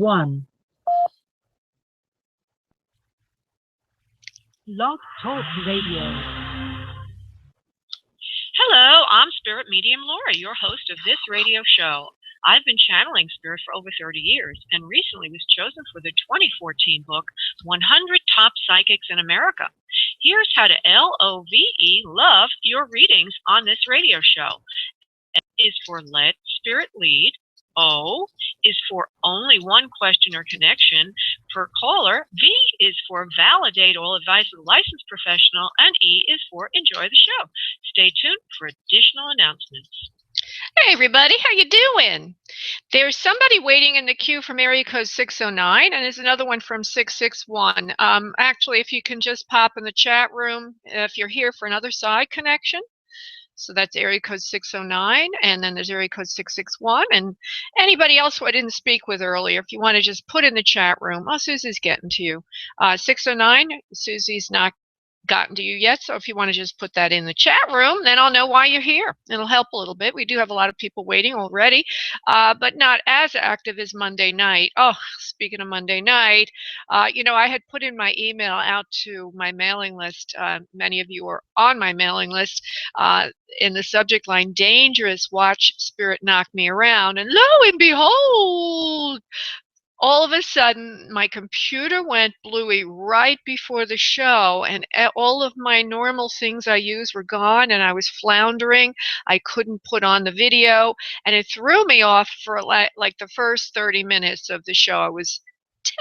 1. Blog Talk Radio. Hello, I'm Spirit Medium Laura, your host of this radio show. I've been channeling Spirit for over 30 years and recently was chosen for the 2014 book, 100 Top Psychics in America. Here's how to LOVE love your readings on this radio show. L is for let Spirit lead. O is for only one question or connection per caller. V is for validate all advice with a licensed professional. And E is for enjoy the show. Stay tuned for additional announcements. Hey everybody, how you doing? There's somebody waiting in the queue from area code 609, and there's another one from 661. Actually, if you can just pop in the chat room if you're here for an other side connection. So that's area code 609, and then there's area code 661. And anybody else who I didn't speak with earlier, if you want to just put in the chat room. Oh, Susie's getting to you. 609, Susie's not gotten to you yet, so if you want to just put that in the chat room, then I'll know why you're here. It'll help a little bit. We do have a lot of people waiting already, but not as active as Monday night. Oh, speaking of Monday night, I had put in my email out to my mailing list. Many of you are on my mailing list. In the subject line, dangerous, watch Spirit knock me around, and lo and behold, all of a sudden, my computer went bluey right before the show, and all of my normal things I use were gone, and I was floundering. I couldn't put on the video, and it threw me off for like the first 30 minutes of the show. It was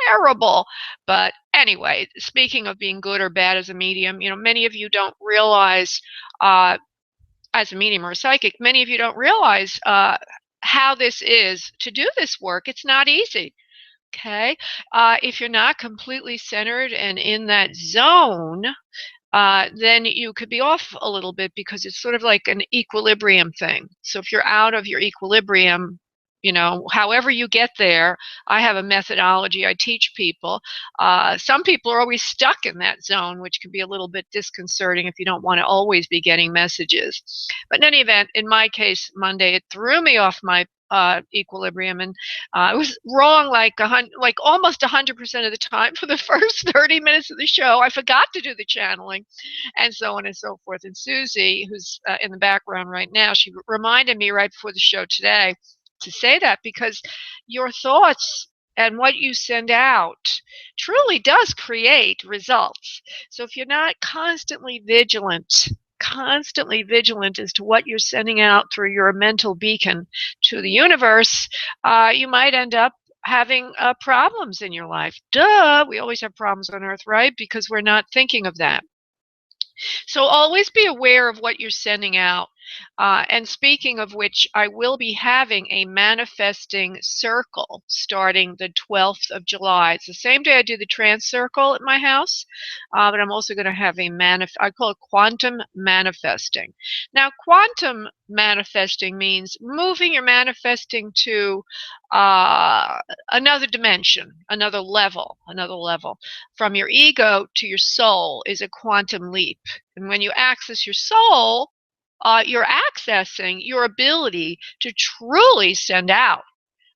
terrible. But anyway, speaking of being good or bad as a medium, many of you don't realize, as a medium or a psychic, many of you don't realize how this is to do this work. It's not easy. Okay, if you're not completely centered and in that zone, then you could be off a little bit because it's sort of like an equilibrium thing. So if you're out of your equilibrium, however you get there, I have a methodology I teach people. Some people are always stuck in that zone, which can be a little bit disconcerting if you don't want to always be getting messages. But in any event, in my case, Monday, it threw me off my equilibrium, and I was wrong like almost 100% of the time for the first 30 minutes of the show. I forgot to do the channeling, and so on and so forth. And Susie, who's in the background right now, she reminded me right before the show today to say that, because your thoughts and what you send out truly does create results. So if you're not constantly vigilant as to what you're sending out through your mental beacon to the universe, you might end up having problems in your life. Duh, we always have problems on Earth, right? Because we're not thinking of that. So always be aware of what you're sending out. And speaking of which, I will be having a manifesting circle starting the 12th of July. It's the same day I do the trance circle at my house, but I'm also going to have I call it quantum manifesting. Now, quantum manifesting means moving your manifesting to another dimension, another level. From your ego to your soul is a quantum leap. And when you access your soul, you're accessing your ability to truly send out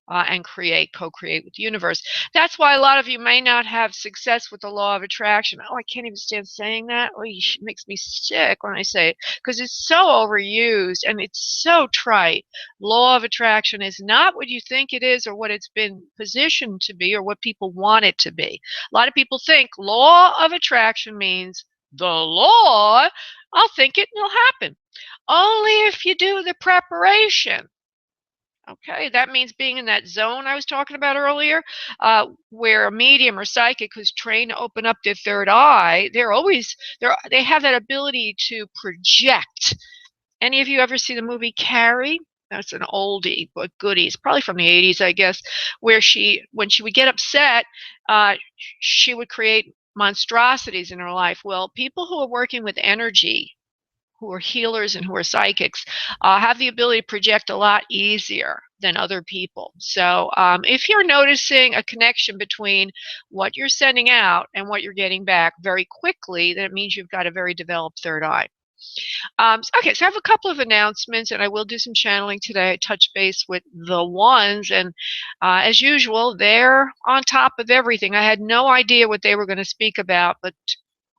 and co-create with the universe. That's why a lot of you may not have success with the law of attraction. Oh, I can't even stand saying that. Oh, it makes me sick when I say it, because it's so overused and it's so trite. Law of attraction is not what you think it is or what it's been positioned to be or what people want it to be. A lot of people think law of attraction means the law, I'll think it and it'll happen. Only if you do the preparation. Okay, that means being in that zone I was talking about earlier, where a medium or psychic who's trained to open up their third eye, they have that ability to project. Any of you ever see the movie Carrie? That's an oldie, but goodie. It's probably from the 80s, I guess, where when she would get upset, she would create monstrosities in her life. Well, people who are working with energy, who are healers and who are psychics, have the ability to project a lot easier than other people. So if you're noticing a connection between what you're sending out and what you're getting back very quickly, then it means you've got a very developed third eye. Okay, so I have a couple of announcements, and I will do some channeling today. I touch base with the ones, and as usual, they're on top of everything. I had no idea what they were going to speak about, but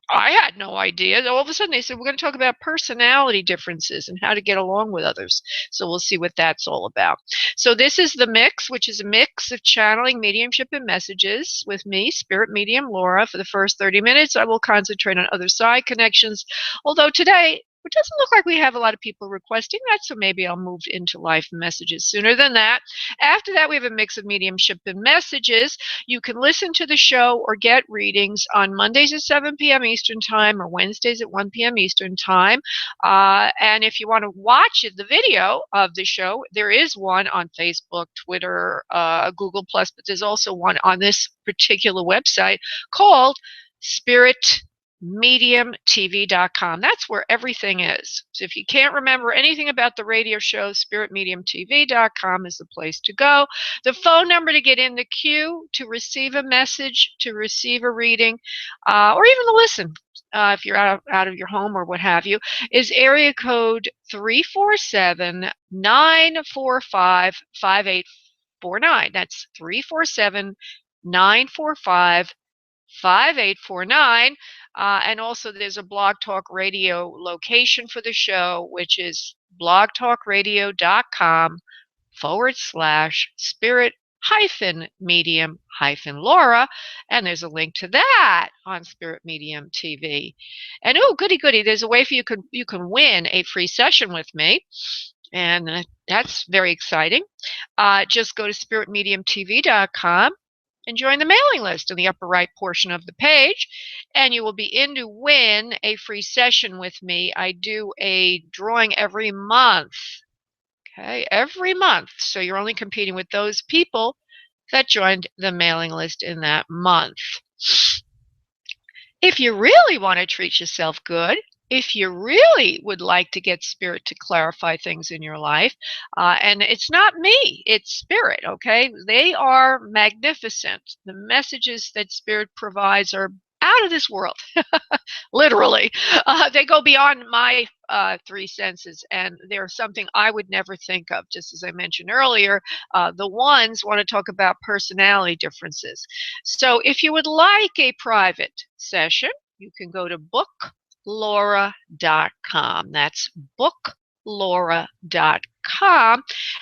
I had no idea. All of a sudden, they said, we're going to talk about personality differences and how to get along with others. So we'll see what that's all about. So this is the mix, which is a mix of channeling, mediumship, and messages with me, Spirit Medium Laura. For the first 30 minutes, I will concentrate on other side connections. Although today, it doesn't look like we have a lot of people requesting that, so maybe I'll move into life messages sooner than that. After that, we have a mix of mediumship and messages. You can listen to the show or get readings on Mondays at 7 p.m. Eastern Time or Wednesdays at 1 p.m. Eastern Time. And if you want to watch the video of the show, there is one on Facebook, Twitter, Google+, but there's also one on this particular website called SpiritMediumTV.com. That's where everything is. So if you can't remember anything about the radio show, SpiritMediumTV.com is the place to go. The phone number to get in the queue, to receive a message, to receive a reading, or even to listen, if you're out of your home or what have you, is area code 347-945-5849. That's 347-945-5849. And also there's a Blog Talk Radio location for the show, which is blogtalkradio.com/spirit medium Laura, and there's a link to that on Spirit Medium TV. And oh, goody goody, there's a way for you can win a free session with me, and that's very exciting. Just go to spiritmediumtv.com and join the mailing list in the upper right portion of the page, and you will be in to win a free session with me. I do a drawing every month. Okay, every month. So you're only competing with those people that joined the mailing list in that month. If you really want to treat yourself good, if you really would like to get Spirit to clarify things in your life, and it's not me, it's Spirit, okay? They are magnificent. The messages that Spirit provides are out of this world, literally. They go beyond my three senses, and they're something I would never think of. Just as I mentioned earlier, the ones want to talk about personality differences. So if you would like a private session, you can go to booklaura.com. That's booklaura.com.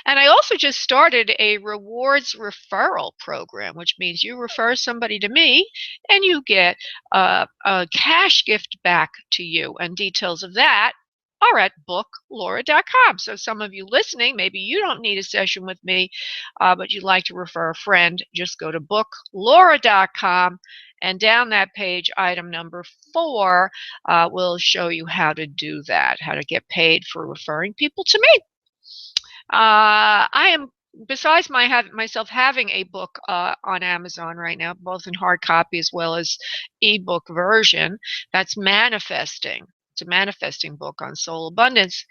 And I also just started a rewards referral program, which means you refer somebody to me and you get a cash gift back to you. And details of that are at booklaura.com. So some of you listening, maybe you don't need a session with me, but you'd like to refer a friend, just go to booklaura.com. And down that page, item number 4 will show you how to do that, how to get paid for referring people to me. I am, besides myself having a book on Amazon right now, both in hard copy as well as ebook version, that's manifesting. It's a manifesting book on soul abundance.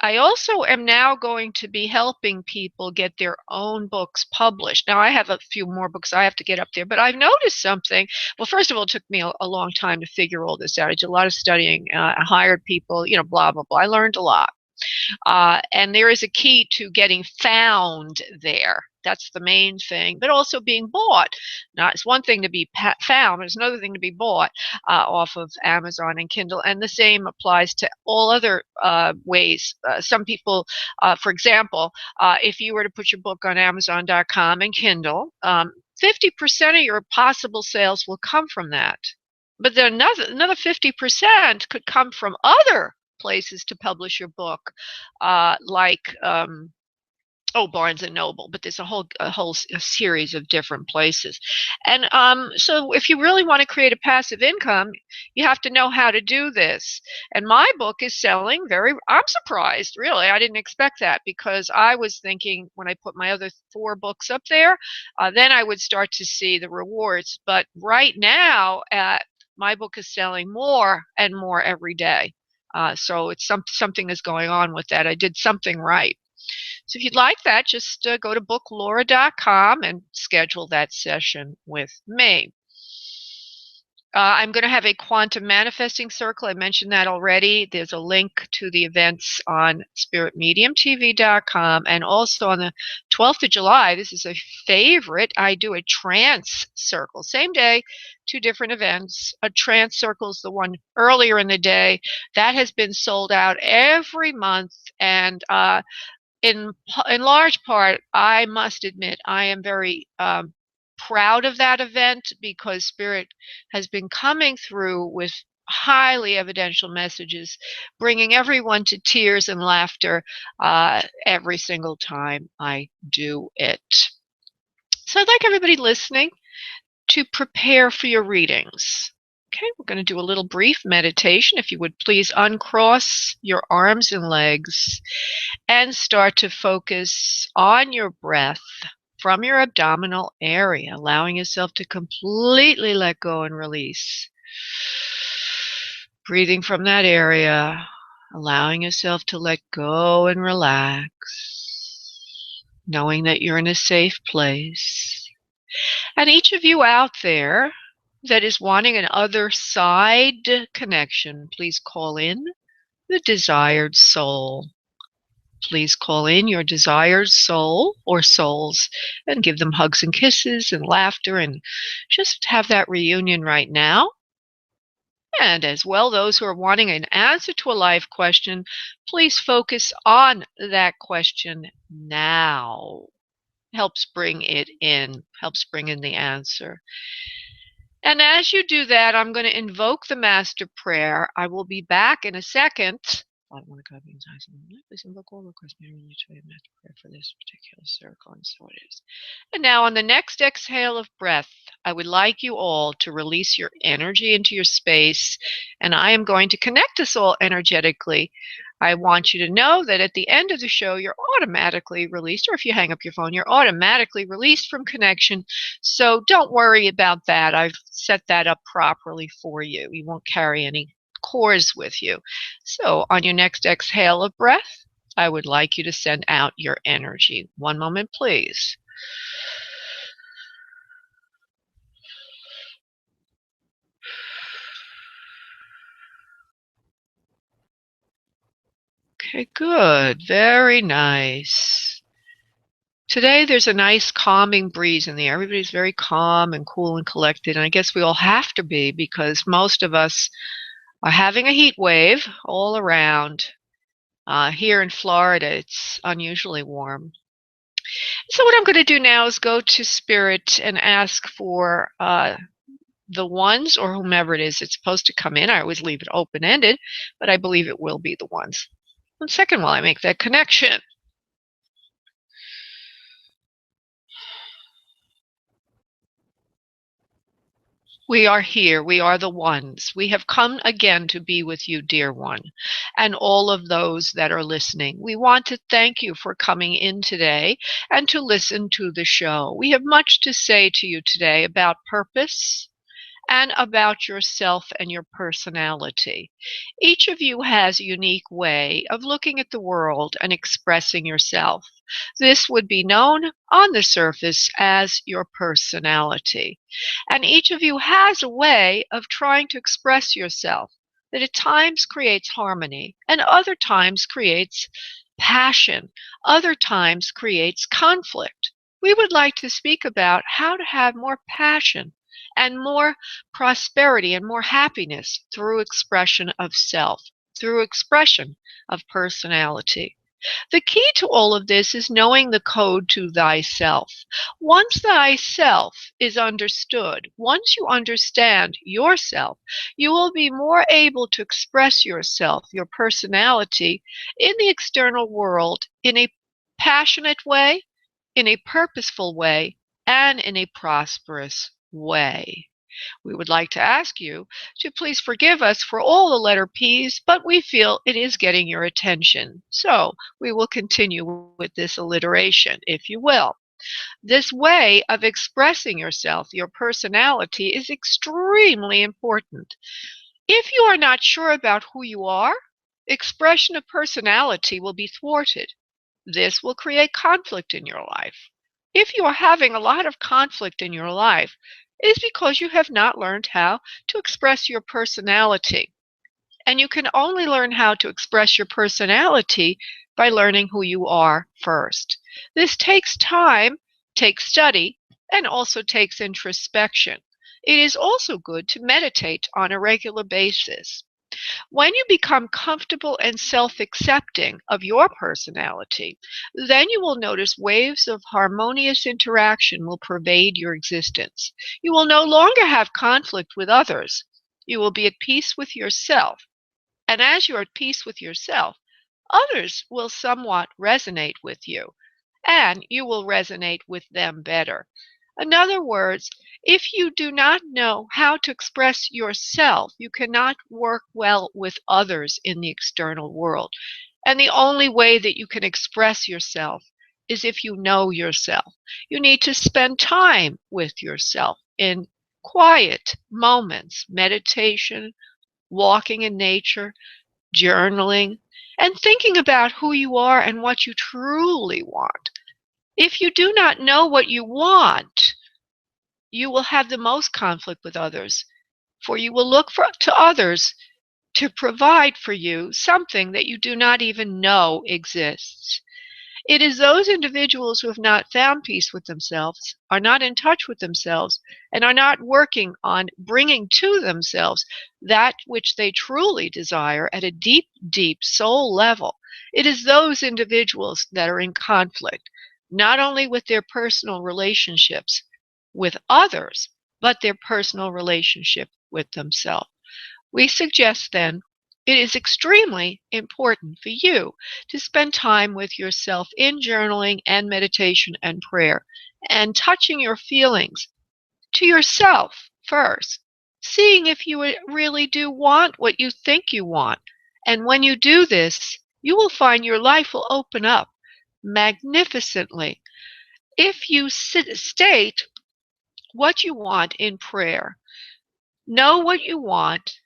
I also am now going to be helping people get their own books published. Now, I have a few more books I have to get up there, but I've noticed something. Well, first of all, it took me a long time to figure all this out. I did a lot of studying. I hired people, blah, blah, blah. I learned a lot. And there is a key to getting found there. That's the main thing, but also being bought. Now, it's one thing to be found, it's another thing to be bought off of Amazon and Kindle, and the same applies to all other ways. Some people, for example, if you were to put your book on Amazon.com and Kindle, 50% of your possible sales will come from that. But then another 50% could come from other places to publish your book, like Barnes and Noble, but there's a whole series of different places. And so if you really want to create a passive income, you have to know how to do this. And my book is selling I'm surprised, really. I didn't expect that, because I was thinking when I put my other 4 books up there, then I would start to see the rewards. But right now, my book is selling more and more every day. So it's something is going on with that. I did something right. So if you'd like that, just go to booklaura.com and schedule that session with me. I'm going to have a quantum manifesting circle. I mentioned that already. There's a link to the events on spiritmediumtv.com, and also on the 12th of July, this is a favorite, I do a trance circle. Same day, 2 different events. A trance circle is the one earlier in the day. That has been sold out every month, and in large part, I must admit, I am very proud of that event, because Spirit has been coming through with highly evidential messages, bringing everyone to tears and laughter every single time I do it. So I'd like everybody listening to prepare for your readings. Okay, we're going to do a little brief meditation. If you would please uncross your arms and legs and start to focus on your breath from your abdominal area, allowing yourself to completely let go and release. Breathing from that area, allowing yourself to let go and relax, knowing that you're in a safe place. And each of you out there that is wanting an other side connection, please call in the desired soul. Please call in your desired soul or souls and give them hugs and kisses and laughter, and just have that reunion right now. And as well, those who are wanting an answer to a life question, please focus on that question now. Helps bring it in, helps bring in the answer. And as you do that, I'm going to invoke the Master Prayer. I will be back in a second. I want to copy please invoke all requests made related to a Master Prayer for this particular circle, and so it is. And now on the next exhale of breath, I would like you all to release your energy into your space, and I am going to connect us all energetically. I want you to know that at the end of the show, you're automatically released, or if you hang up your phone, you're automatically released from connection. So don't worry about that. I've set that up properly for you. You won't carry any cords with you. So on your next exhale of breath, I would like you to send out your energy. One moment, please. Okay, good. Very nice. Today there's a nice calming breeze in the air. Everybody's very calm and cool and collected, and I guess we all have to be, because most of us are having a heat wave all around. Here in Florida, it's unusually warm. So what I'm going to do now is go to Spirit and ask for the ones, or whomever it is that's supposed to come in. I always leave it open-ended, but I believe it will be the ones. 1 second while I make that connection. We are here. We are the ones. We have come again to be with you, dear one, and all of those that are listening. We want to thank you for coming in today and to listen to the show. We have much to say to you today about purpose and about yourself and your personality. Each of you has a unique way of looking at the world and expressing yourself. This would be known on the surface as your personality. And each of you has a way of trying to express yourself that at times creates harmony and other times creates passion, other times creates conflict. We would like to speak about how to have more passion and more prosperity and more happiness through expression of self, through expression of personality. The key to all of this is knowing the code to thyself. Once thyself is understood, once you understand yourself, you will be more able to express yourself, your personality, in the external world in a passionate way, in a purposeful way, and in a prosperous way. We would like to ask you to please forgive us for all the letter P's, but we feel it is getting your attention. So we will continue with this alliteration, if you will. This way of expressing yourself, your personality, is extremely important. If you are not sure about who you are, expression of personality will be thwarted. This will create conflict in your life. If you are having a lot of conflict in your life, is because you have not learned how to express your personality. And you can only learn how to express your personality by learning who you are first. This takes time, takes study, and also takes introspection. It is also good to meditate on a regular basis. When you become comfortable and self-accepting of your personality, then you will notice waves of harmonious interaction will pervade your existence. You will no longer have conflict with others. You will be at peace with yourself. And as you are at peace with yourself, others will somewhat resonate with you, and you will resonate with them better. In other words, if you do not know how to express yourself, you cannot work well with others in the external world. And the only way that you can express yourself is if you know yourself. You need to spend time with yourself in quiet moments, meditation, walking in nature, journaling, and thinking about who you are and what you truly want. If you do not know what you want, you will have the most conflict with others, for you will look to others to provide for you something that you do not even know exists. It is those individuals who have not found peace with themselves, are not in touch with themselves, and are not working on bringing to themselves that which they truly desire at a deep, deep soul level. It is those individuals that are in conflict, not only with their personal relationships with others, but their personal relationship with themselves. We suggest then it is extremely important for you to spend time with yourself in journaling and meditation and prayer and touching your feelings to yourself first, seeing if you really do want what you think you want. And when you do this, you will find your life will open up magnificently. If you state what you want in prayer, know what you want,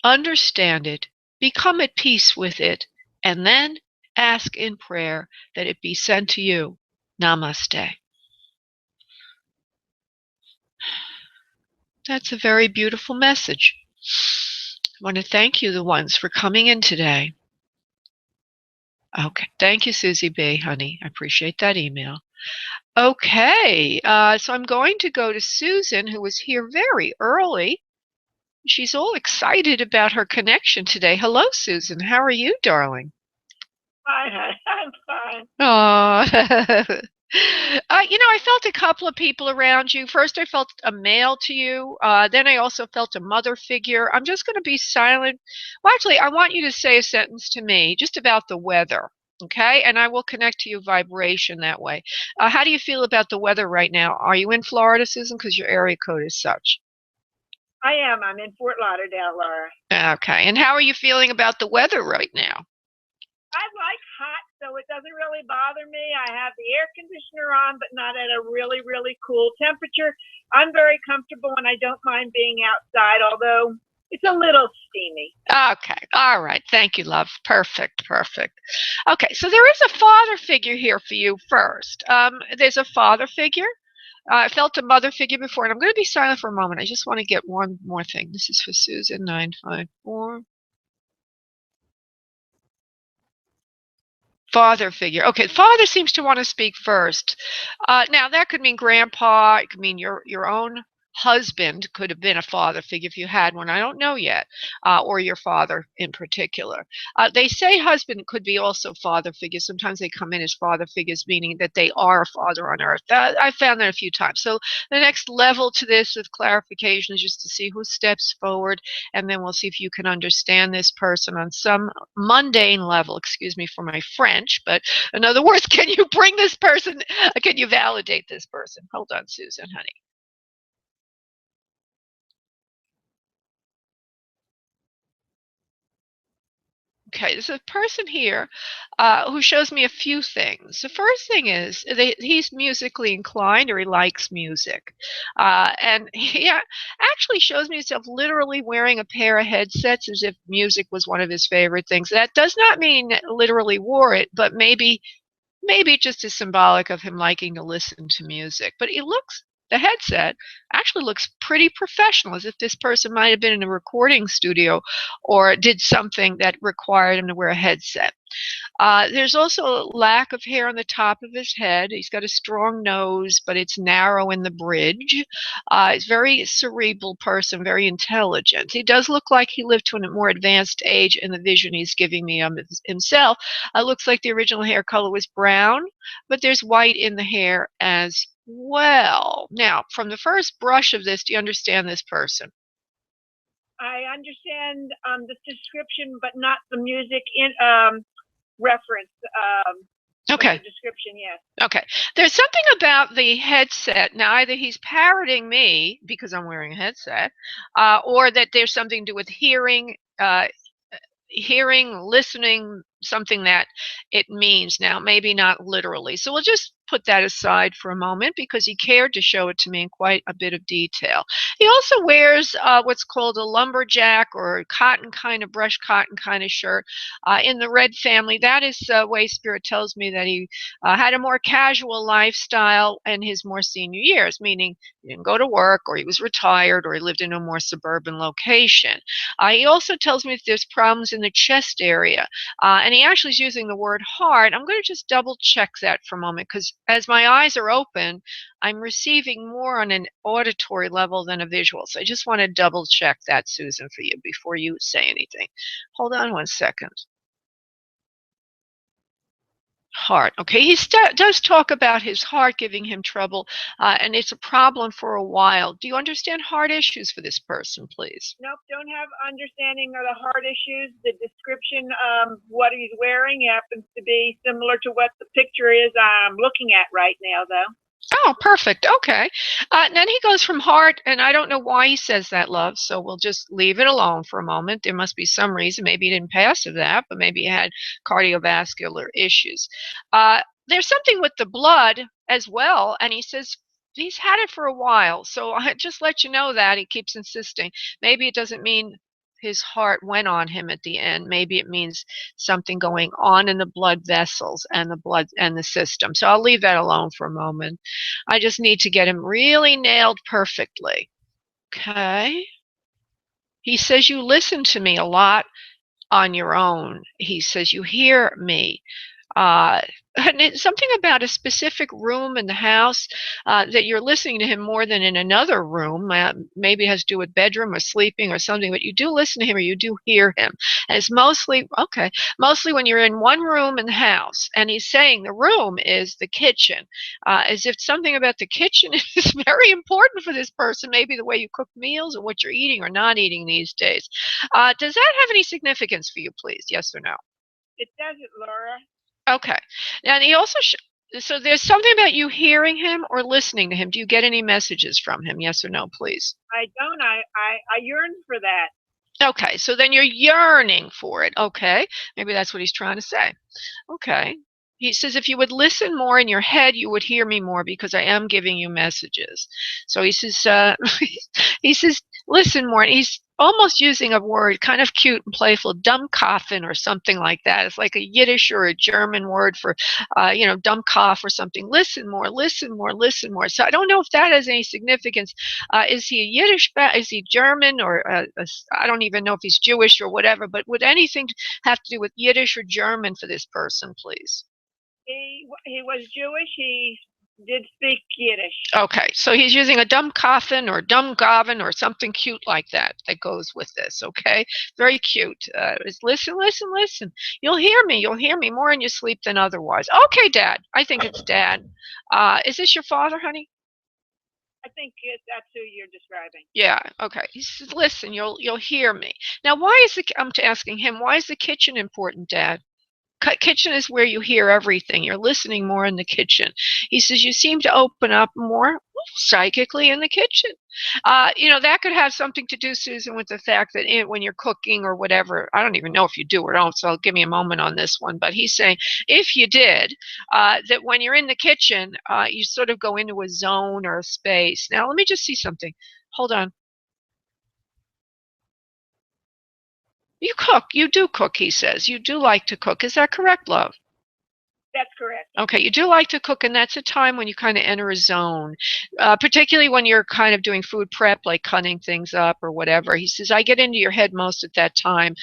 understand it, become at peace with it, and then ask in prayer that it be sent to you. Namaste. That's a very beautiful message. I want to thank you, the ones, for coming in today. Okay. Thank you, Susie B., honey. I appreciate that email. Okay. So I'm going to go to Susan, who was here very early. She's all excited about her connection today. Hello, Susan. How are you, darling? Hi, I'm fine. Oh, I felt a couple of people around you. First, I felt a male to you. Then I also felt a mother figure. I'm just going to be silent. Well, actually, I want you to say a sentence to me just about the weather, okay? And I will connect to you vibration that way. How do you feel about the weather right now? Are you in Florida, Susan? Because your area code is such. I am. I'm in Fort Lauderdale, Laura. Okay. And how are you feeling about the weather right now? I like hot, so it doesn't really bother me. I have the air conditioner on, but not at a really, really cool temperature. I'm very comfortable and I don't mind being outside, although it's a little steamy. Okay. All right. Thank you, love. Perfect. Perfect. Okay. So there is a father figure here for you first. There's a father figure. I felt a mother figure before, and I'm going to be silent for a moment. I just want to get one more thing. This is for Susan 954. Father figure. Okay, father seems to want to speak first. Now that could mean grandpa. It could mean your own husband could have been a father figure if you had one. I don't know yet, or your father in particular. They say husband could be also father figure. Sometimes they come in as father figures, meaning that they are a father on earth. I found that a few times. So the next level to this of clarification is just to see who steps forward, and then we'll see if you can understand this person on some mundane level. Excuse me for my French, but in other words, can you bring this person? Can you validate this person? Hold on, Susan, honey. Okay, there's a person here who shows me a few things. The first thing is he's musically inclined, or he likes music. And he actually shows me himself literally wearing a pair of headsets as if music was one of his favorite things. That does not mean literally wore it, but maybe it just is symbolic of him liking to listen to music. But he looks the headset actually looks pretty professional, as if this person might have been in a recording studio or did something that required him to wear a headset. There's also a lack of hair on the top of his head. He's got a strong nose, but it's narrow in the bridge. He's a very cerebral person, very intelligent. He does look like he lived to a more advanced age in the vision he's giving me himself. It looks like the original hair color was brown, but there's white in the hair as well. Now, from the first brush of this, do you understand this person? I understand the description, but not the music in reference. Okay. The description, yes. Okay. There's something about the headset. Now, either he's parroting me because I'm wearing a headset, or that there's something to do with hearing, listening, something that it means. Now, maybe not literally. So we'll just put that aside for a moment because he cared to show it to me in quite a bit of detail. He also wears what's called a lumberjack or cotton kind of brush cotton kind of shirt in the Red family. That is the way Spirit tells me that he had a more casual lifestyle in his more senior years, meaning he didn't go to work, or he was retired, or he lived in a more suburban location. He also tells me if there's problems in the chest area, and he actually is using the word heart. I'm going to just double check that for a moment, because as my eyes are open, I'm receiving more on an auditory level than a visual. So I just want to double check that, Susan, for you before you say anything. Hold on one second. Heart. Okay, he does talk about his heart giving him trouble, and it's a problem for a while. Do you understand heart issues for this person, please? Nope, don't have understanding of the heart issues. The description of what he's wearing happens to be similar to what the picture is I'm looking at right now, though. Oh, perfect. Okay. And then he goes from heart, and I don't know why he says that, love, so we'll just leave it alone for a moment. There must be some reason. Maybe he didn't pass of that, but maybe he had cardiovascular issues. There's something with the blood as well, and he says he's had it for a while. So I just let you know that. He keeps insisting. Maybe it doesn't mean his heart went on him at the end. Maybe it means something going on in the blood vessels and the blood and the system. So I'll leave that alone for a moment. I just need to get him really nailed perfectly. Okay. He says you listen to me a lot on your own. He says you hear me. And it's something about a specific room in the house that you're listening to him more than in another room. Maybe it has to do with bedroom or sleeping or something, but you do listen to him or you do hear him. And it's mostly when you're in one room in the house, and he's saying the room is the kitchen, as if something about the kitchen is very important for this person, maybe the way you cook meals or what you're eating or not eating these days. Does that have any significance for you, please? Yes or no? It doesn't, Laura. Okay. And he also, so there's something about you hearing him or listening to him. Do you get any messages from him? Yes or no, please? I don't. I yearn for that. Okay. So then you're yearning for it. Okay. Maybe that's what he's trying to say. Okay. He says, if you would listen more in your head, you would hear me more because I am giving you messages. So he says, he says, listen more. And he's almost using a word, kind of cute and playful, Dummkopfen or something like that. It's like a Yiddish or a German word for, Dummkopf or something. Listen more, listen more, listen more. So I don't know if that has any significance. Is he a Yiddish? Is he German? Or I don't even know if he's Jewish or whatever. But would anything have to do with Yiddish or German for this person, please? He was Jewish. He did speak Yiddish. Okay, so he's using a Dummkopfen or Dummgavin or something cute like that goes with this, okay? Very cute. Listen, listen, listen. You'll hear me more in your sleep than otherwise. Okay, Dad. I think it's Dad. Is this your father, honey? I think that's who you're describing. Yeah, okay. He says, listen, you'll hear me. Now, I'm asking him, why is the kitchen important, Dad? Kitchen is where you hear everything. You're listening more in the kitchen. He says you seem to open up more psychically in the kitchen. That could have something to do, Susan, with the fact that when you're cooking or whatever, I don't even know if you do or don't, so give me a moment on this one. But he's saying if you did, that when you're in the kitchen, you sort of go into a zone or a space. Now, let me just see something. Hold on. You cook. You do cook, he says. You do like to cook. Is that correct, love? That's correct. Okay, you do like to cook, and that's a time when you kind of enter a zone, particularly when you're kind of doing food prep, like cutting things up or whatever. He says, I get into your head most at that time.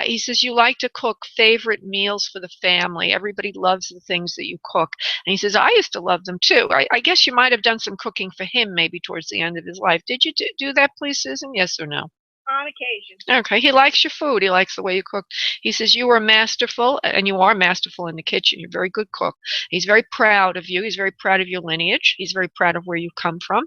He says, you like to cook favorite meals for the family. Everybody loves the things that you cook. And he says, I used to love them too. I guess you might have done some cooking for him maybe towards the end of his life. Did you do that, please, Susan? Yes or no? On occasion. Okay, he likes your food. He likes the way you cook. He says you are masterful, and you are masterful in the kitchen. You're a very good cook. He's very proud of you. He's very proud of your lineage. He's very proud of where you come from.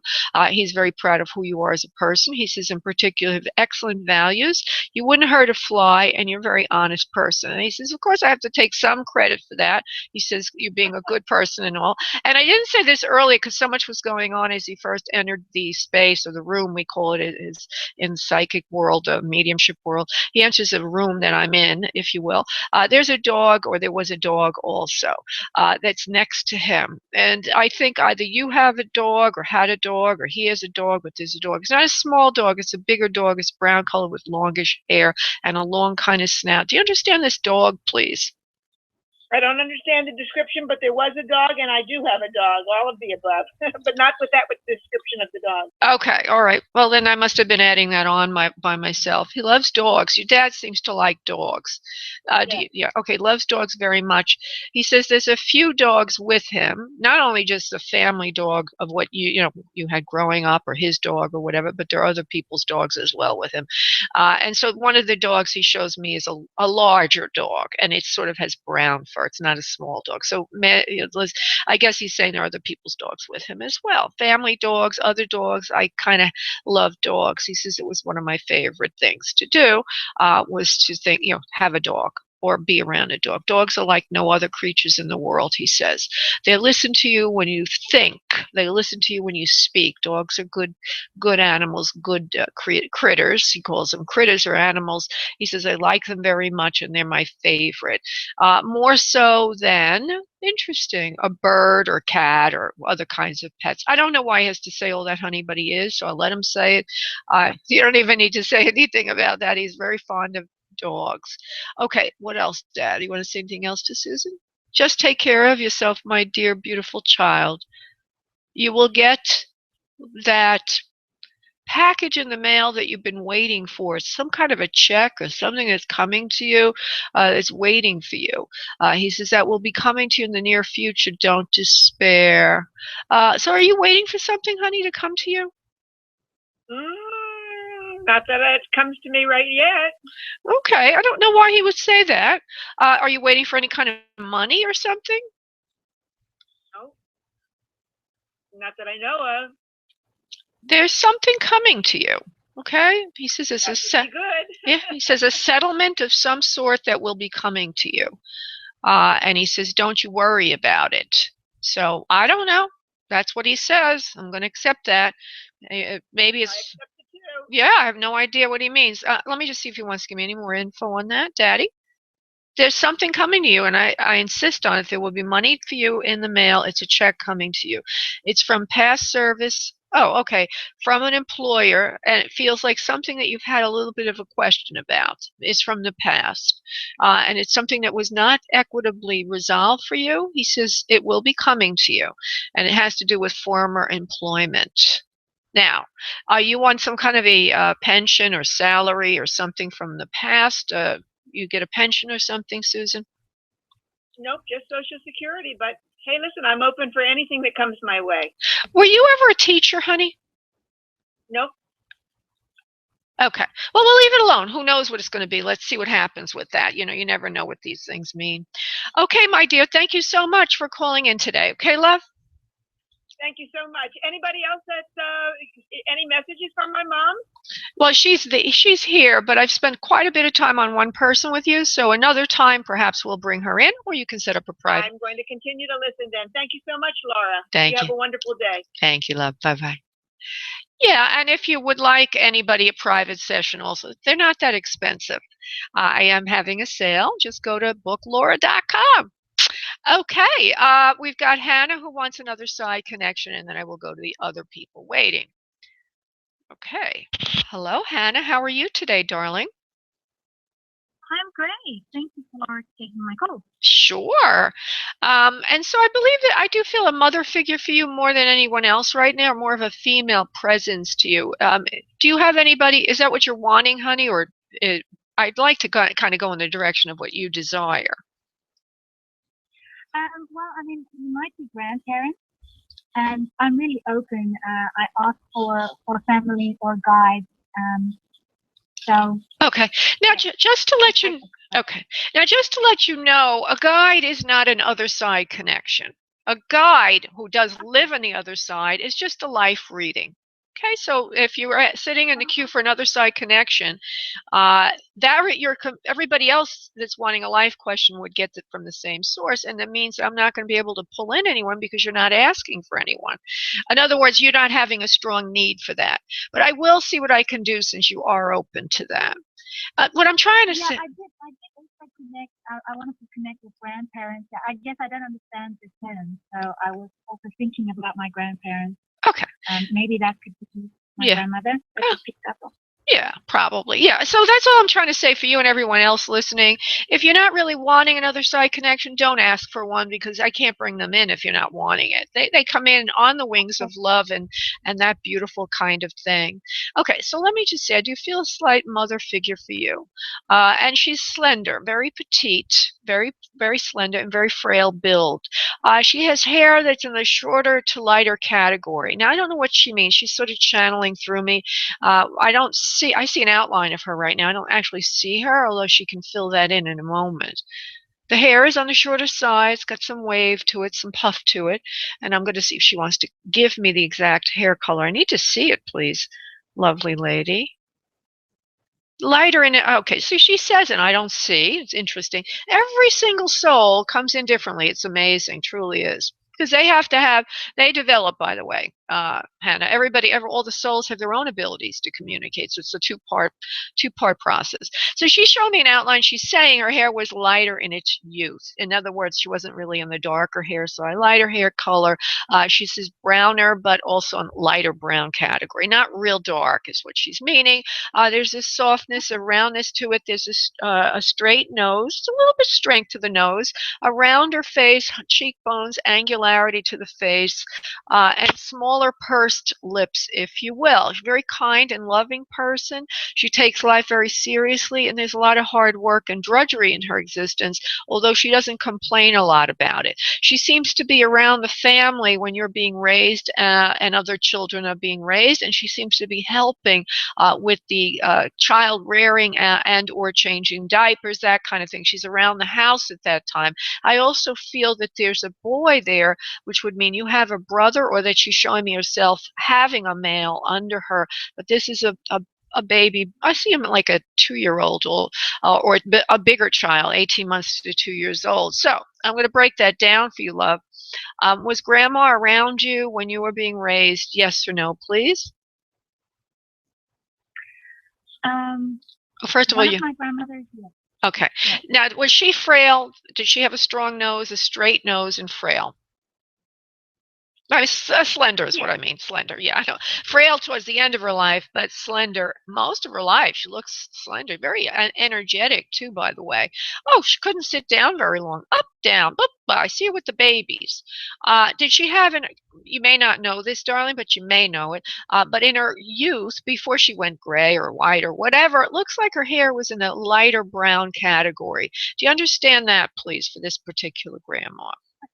He's very proud of who you are as a person. He says in particular, you have excellent values. You wouldn't hurt a fly, and you're a very honest person. And he says, of course, I have to take some credit for that. He says you being a good person and all. And I didn't say this earlier because so much was going on as he first entered the space or the room, we call it, is in psychic world, mediumship world. He enters a room that I'm in, if you will. There's a dog, or there was a dog also, that's next to him. And I think either you have a dog or had a dog, or he has a dog, but there's a dog. It's not a small dog. It's a bigger dog. It's brown color with longish hair and a long kind of snout. Do you understand this dog, please? I don't understand the description, but there was a dog, and I do have a dog, all of the above, but not with the description of the dog. Okay, all right. Well, then I must have been adding that on by myself. He loves dogs. Your dad seems to like dogs. Okay, loves dogs very much. He says there's a few dogs with him, not only just the family dog of what you had growing up, or his dog or whatever, but there are other people's dogs as well with him. And so one of the dogs he shows me is a larger dog, and it sort of has brown fur. It's not a small dog. So I guess he's saying there are other people's dogs with him as well. Family dogs, other dogs. I kind of love dogs. He says it was one of my favorite things to do, was to have a dog or be around a dog. Dogs are like no other creatures in the world, he says. They listen to you when you think. They listen to you when you speak. Dogs are good animals, good critters. He calls them critters or animals. He says I like them very much, and they're my favorite. More so than, interesting, a bird or cat or other kinds of pets. I don't know why he has to say all that, honey, but he is, so I'll let him say it. You don't even need to say anything about that. He's very fond of dogs. Okay, what else, Dad? You want to say anything else to Susan? Just take care of yourself, my dear, beautiful child. You will get that package in the mail that you've been waiting for. It's some kind of a check or something that's coming to you. It's waiting for you. He says that will be coming to you in the near future. Don't despair. So are you waiting for something, honey, to come to you? Not that it comes to me right yet. Okay, I don't know why he would say that. Are you waiting for any kind of money or something? No. Not that I know of. There's something coming to you. Okay? He says it's good. Yeah, he says a settlement of some sort that will be coming to you. And he says, don't you worry about it. So I don't know. That's what he says. I'm going to accept that. Maybe it's... Yeah, I have no idea what he means. Let me just see if he wants to give me any more info on that, Daddy. There's something coming to you, and I insist on it. There will be money for you in the mail. It's a check coming to you. It's from past service. Oh, okay. From an employer, and it feels like something that you've had a little bit of a question about. It's from the past. And it's something that was not equitably resolved for you. He says it will be coming to you, and it has to do with former employment. Now, are you on some kind of a pension or salary or something from the past? You get a pension or something, Susan? Nope, just Social Security. But hey, listen, I'm open for anything that comes my way. Were you ever a teacher, honey? Nope. Okay. Well, we'll leave it alone. Who knows what it's going to be? Let's see what happens with that. You never know what these things mean. Okay, my dear, thank you so much for calling in today. Okay, love? Thank you so much. Anybody else that's any messages from my mom? Well, she's here, but I've spent quite a bit of time on one person with you, so another time perhaps we'll bring her in, or you can set up a private. I'm going to continue to listen then. Thank you so much, Laura. Thank you. Have a wonderful day. Thank you, love. Bye-bye. Yeah, and if you would like anybody a private session also, they're not that expensive. I am having a sale. Just go to booklaura.com. Okay, we've got Hannah who wants another side connection, and then I will go to the other people waiting. Okay. Hello, Hannah. How are you today, darling? I'm great. Thank you for taking my call. Sure. And so I believe that I do feel a mother figure for you more than anyone else right now, more of a female presence to you. Do you have anybody? Is that what you're wanting, honey? Or I'd like to kind of go in the direction of what you desire. Well, I mean, you might be grandparents, and I'm really open. I ask for family or guides. So okay. Now, just to let you know, a guide is not an other side connection. A guide who does live on the other side is just a life reading. Okay, so if you were sitting in the queue for another side connection, everybody else that's wanting a life question would get it from the same source, and that means I'm not going to be able to pull in anyone because you're not asking for anyone. In other words, you're not having a strong need for that. But I will see what I can do since you are open to that. What I'm trying to say. I did also connect. I wanted to connect with grandparents. I guess I don't understand the term, so I was also thinking about my grandparents. Okay. Maybe that could be my grandmother that you picked up on. Yeah, probably. Yeah. So that's all I'm trying to say for you and everyone else listening. If you're not really wanting another side connection, don't ask for one because I can't bring them in if you're not wanting it. They come in on the wings of love and that beautiful kind of thing. Okay, so let me just say I do feel a slight mother figure for you. And she's slender, very petite, very, very slender and very frail build. She has hair that's in the shorter to lighter category. Now, I don't know what she means. She's sort of channeling through me. I see an outline of her right now. I don't actually see her, although she can fill that in a moment. The hair is on the shorter side. It's got some wave to it, some puff to it. And I'm going to see if she wants to give me the exact hair color. I need to see it, please, lovely lady. Lighter in it. Okay, so she says, and I don't see. It's interesting. Every single soul comes in differently. It's amazing, truly is. Because they develop, by the way, Hannah. All the souls have their own abilities to communicate. So it's a two-part process. So she showed me an outline. She's saying her hair was lighter in its youth. In other words, she wasn't really in the darker hair, so I lighter hair color. She says browner, but also in lighter brown category. Not real dark is what she's meaning. There's this softness, a roundness to it. There's a straight nose. It's a little bit strength to the nose. A rounder face, cheekbones, angularity to the face, and smaller pursed lips, if you will. She's a very kind and loving person. She takes life very seriously, and there's a lot of hard work and drudgery in her existence, although she doesn't complain a lot about it. She seems to be around the family when you're being raised and other children are being raised, and she seems to be helping with the child rearing and or changing diapers, that kind of thing. She's around the house at that time. I also feel that there's a boy there, which would mean you have a brother, or that she's showing me herself having a male under her. But this is a baby. I see him like a 2-year-old or a bigger child, 18 months to 2 years old. So I'm going to break that down for you, love. Was grandma around you when you were being raised? Yes or no, please? First of all, my grandmother's, yes. Okay. Yes. Now, was she frail? Did she have a strong nose, a straight nose, and frail? Slender is what I mean. Slender, yeah, I know. Frail towards the end of her life, but slender most of her life. She looks slender, very energetic too, by the way. Oh, she couldn't sit down very long. Up, down, boop, I see her with the babies. Did she have you may not know this, darling, but you may know it. But in her youth, before she went gray or white or whatever, it looks like her hair was in a lighter brown category. Do you understand that, please, for this particular grandma?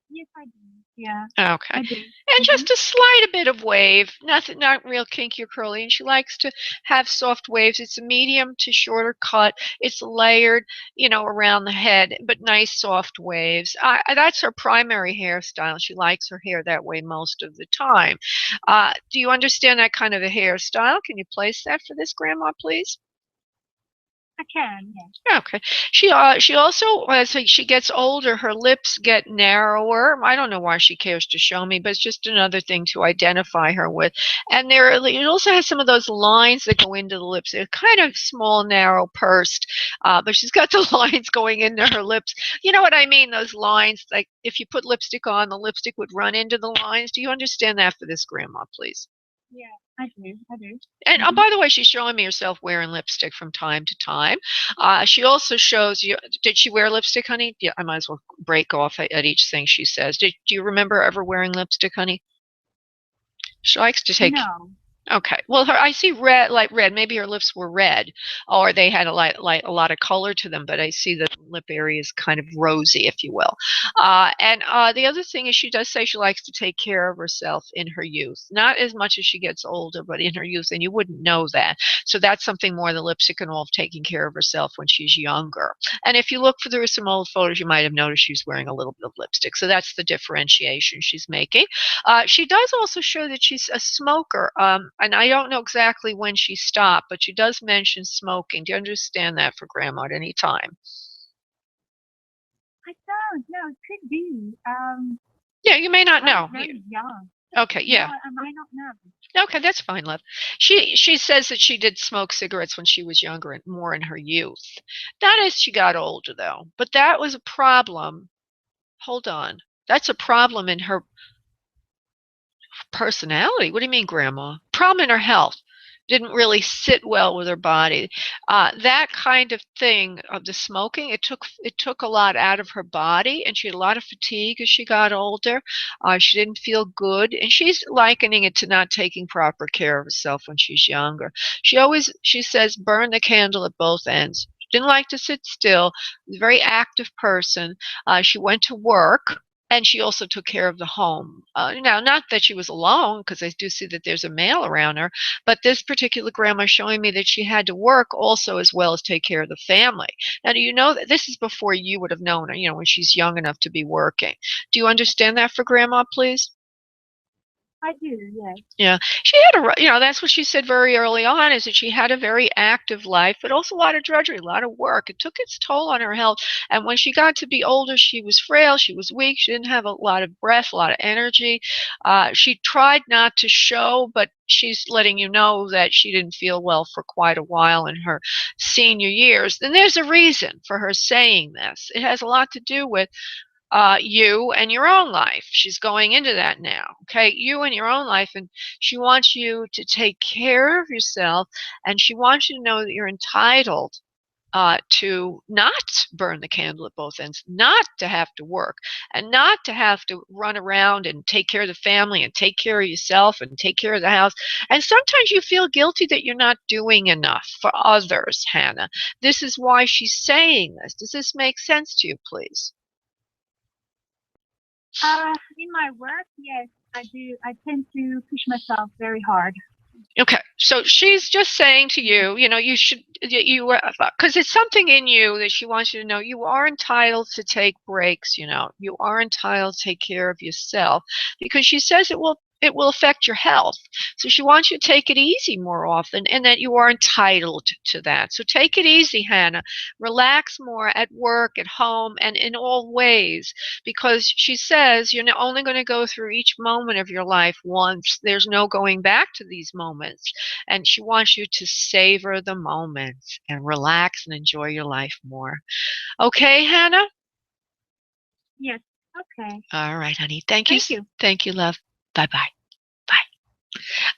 Yes, I do. Yeah. Okay. And just a slight bit of wave, nothing, not real kinky or curly. And she likes to have soft waves. It's a medium to shorter cut. It's layered, around the head, but nice soft waves. That's her primary hairstyle. She likes her hair that way most of the time. Do you understand that kind of a hairstyle? Can you place that for this grandma, please? I can, yes. Okay. She also, as she gets older, her lips get narrower. I don't know why she cares to show me, but it's just another thing to identify her with. And it also has some of those lines that go into the lips. They're kind of small, narrow, pursed, but she's got the lines going into her lips. You know what I mean? Those lines, like if you put lipstick on, the lipstick would run into the lines. Do you understand that for this grandma, please? Yeah, I do. And Mhm. by the way, she's showing me herself wearing lipstick from time to time. She also shows you. Did she wear lipstick, honey? Yeah, I might as well break off at each thing she says. Do you remember ever wearing lipstick, honey? She likes to take. No. Okay. Well, I see red, like red. Maybe her lips were red, or they had like a lot of color to them. But I see the lip area is kind of rosy, if you will. And the other thing is, she does say she likes to take care of herself in her youth. Not as much as she gets older, but in her youth, and you wouldn't know that. So that's something more the lipstick and all of taking care of herself when she's younger. And if you look through some old photos, you might have noticed she's wearing a little bit of lipstick. So that's the differentiation she's making. She does also show that she's a smoker, and I don't know exactly when she stopped, but she does mention smoking. Do you understand that for Grandma at any time? I don't. No, it could be. Yeah, you may not I'm know. very young. Okay, yeah. No, I might not know. Okay, that's fine, love. She says that she did smoke cigarettes when she was younger and more in her youth. Not as she got older, though. But that was a problem. Hold on. That's a problem in her personality. What do you mean, Grandma? Problem in her health. Didn't really sit well with her body. That kind of thing of the smoking, it took a lot out of her body, and she had a lot of fatigue as she got older. She didn't feel good, and she's likening it to not taking proper care of herself when she's younger. She says burn the candle at both ends. She didn't like to sit still. Was a very active person. She went to work. And she also took care of the home. Now, not that she was alone, because I do see that there's a male around her, but this particular grandma is showing me that she had to work also as well as take care of the family. Now, do you know that this is before you would have known her, when she's young enough to be working? Do you understand that for Grandma, please? I do, yes. Yeah, she had that's what she said very early on, is that she had a very active life, but also a lot of drudgery, a lot of work. It took its toll on her health. And when she got to be older, she was frail, she was weak, she didn't have a lot of breath, a lot of energy. She tried not to show, but she's letting you know that she didn't feel well for quite a while in her senior years. And there's a reason for her saying this. It has a lot to do with you and your own life. She's going into that now. Okay, you and your own life, and she wants you to take care of yourself, and she wants you to know that you're entitled to not burn the candle at both ends, not to have to work, and not to have to run around and take care of the family and take care of yourself and take care of the house. And sometimes you feel guilty that you're not doing enough for others, Hannah. This is why she's saying this. Does this make sense to you, please? In my work, yes, I do. I tend to push myself very hard. Okay, so she's just saying to you, you should, because it's something in you that she wants you to know. You are entitled to take breaks. You are entitled to take care of yourself, because she says it will affect your health. So she wants you to take it easy more often, and that you are entitled to that. So take it easy, Hannah. Relax more at work, at home, and in all ways, because she says you're only going to go through each moment of your life once. There's no going back to these moments. And she wants you to savor the moments and relax and enjoy your life more. Okay, Hannah? Yes, okay. All right, honey. Thank you. Thank you. Thank you, love. Bye-bye.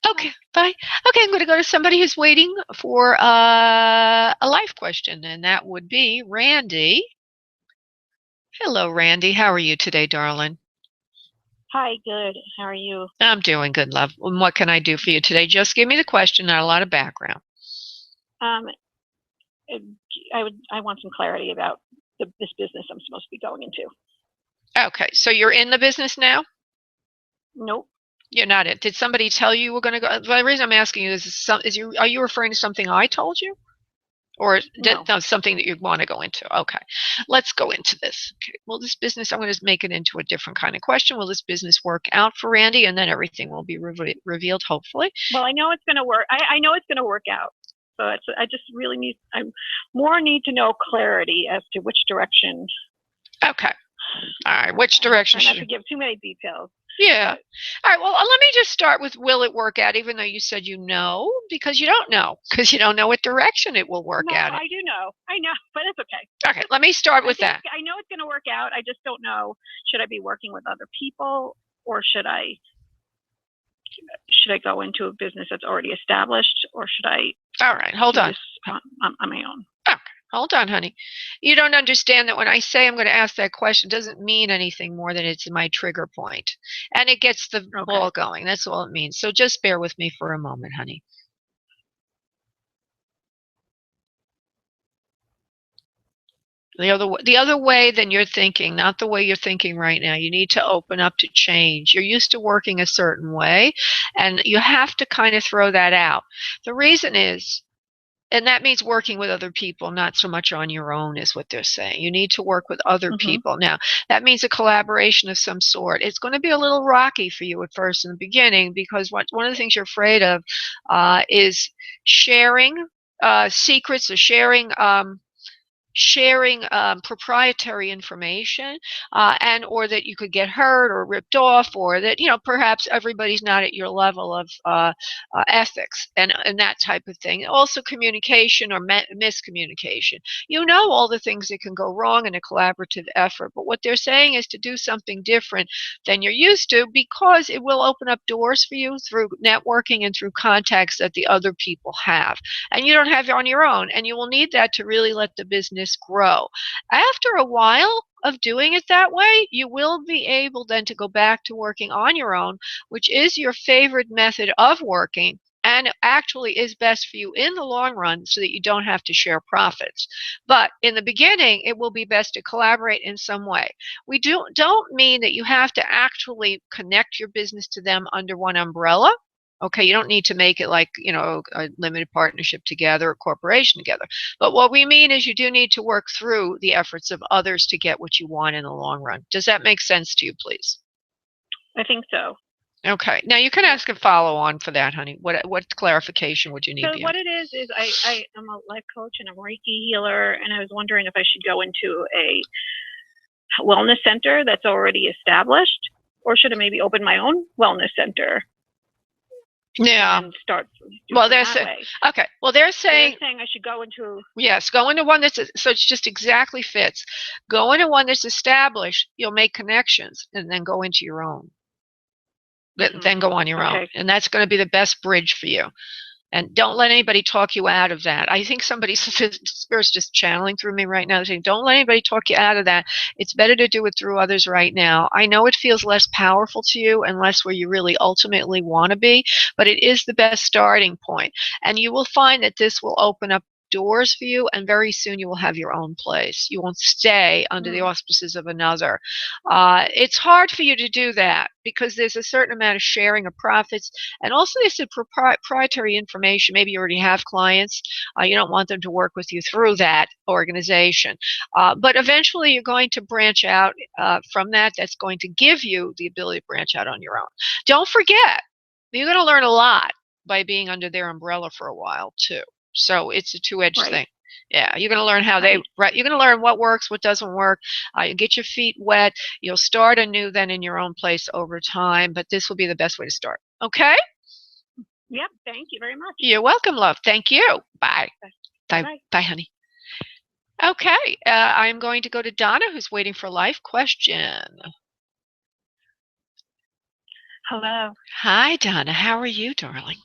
Okay, bye. Okay, I'm going to go to somebody who's waiting for a life question, and that would be Randy. Hello, Randy. How are you today, darling? Hi, good. How are you? I'm doing good, love. And what can I do for you today? Just give me the question, not a lot of background. I want some clarity about this business I'm supposed to be going into. Okay, so you're in the business now? Nope. You're not in. Did somebody tell you we're going to go? The reason I'm asking you are you referring to something I told you? Or No. Something that you want to go into? Okay, let's go into this. Okay. Well, this business, I'm going to make it into a different kind of question. Will this business work out for Randy? And then everything will be revealed, hopefully. Well, I know it's going to work. I know it's going to work out. So I just really need to know clarity as to which direction. Okay. All right. Which direction? I not to give too many details. Yeah. All right. Well, let me just start with, will it work out, even though you said you know, because you don't know, because you don't know what direction it will work out in. I do know. I know, but it's okay. Okay. Let me start with that. I know it's going to work out. I just don't know. Should I be working with other people, or should I should I go into a business that's already established, or should I All right, hold do on. this on my own? Okay, hold on, honey. You don't understand that when I say I'm going to ask that question, it doesn't mean anything more than it's my trigger point. And it gets the ball going. That's all it means. So just bear with me for a moment, honey. The other way than you're thinking, not the way you're thinking right now. You need to open up to change. You're used to working a certain way, and you have to kind of throw that out. The reason is, and that means working with other people, not so much on your own, is what they're saying. You need to work with other people. Now, that means a collaboration of some sort. It's going to be a little rocky for you at first in the beginning, because one of the things you're afraid of is sharing secrets, or sharing proprietary information, and or that you could get hurt or ripped off, or that perhaps everybody's not at your level of ethics and that type of thing. Also communication or miscommunication. All the things that can go wrong in a collaborative effort, but what they're saying is to do something different than you're used to, because it will open up doors for you through networking and through contacts that the other people have, and you don't have on your own, and you will need that to really let the business grow. After a while of doing it that way, you will be able then to go back to working on your own, which is your favorite method of working, and actually is best for you in the long run, so that you don't have to share profits. But in the beginning, it will be best to collaborate in some way. We don't mean that you have to actually connect your business to them under one umbrella. Okay, you don't need to make it like, a limited partnership together, a corporation together. But what we mean is you do need to work through the efforts of others to get what you want in the long run. Does that make sense to you, please? I think so. Okay. Now you can ask a follow-on for that, honey. What clarification would you need? So what it is I am a life coach and a Reiki healer, and I was wondering if I should go into a wellness center that's already established, or should I maybe open my own wellness center? Yeah. And start. Well, they're saying. Okay. Well, they're saying I should go into. Yes, go into one that's so it's just exactly fits. Go into one that's established. You'll make connections, and then go into your own. Then go on your own, and that's going to be the best bridge for you. And don't let anybody talk you out of that. I think somebody's spirit's just channeling through me right now, saying, don't let anybody talk you out of that. It's better to do it through others right now. I know it feels less powerful to you and less where you really ultimately want to be, but it is the best starting point. And you will find that this will open up doors for you, and very soon you will have your own place. You won't stay under the auspices of another. It's hard for you to do that, because there's a certain amount of sharing of profits, and also there's some proprietary information. Maybe you already have clients. You don't want them to work with you through that organization. But eventually you're going to branch out from that. That's going to give you the ability to branch out on your own. Don't forget, you're going to learn a lot by being under their umbrella for a while too. So it's a two-edged thing. Yeah, you're going to learn how you're going to learn what works, what doesn't work. You get your feet wet. You'll start anew then in your own place over time, but this will be the best way to start. Okay? Yep. Thank you very much. You're welcome, love. Thank you. Bye. Bye. Bye. Bye, honey. Okay. I'm going to go to Donna, who's waiting for a life question. Hello. Hi, Donna. How are you, darling?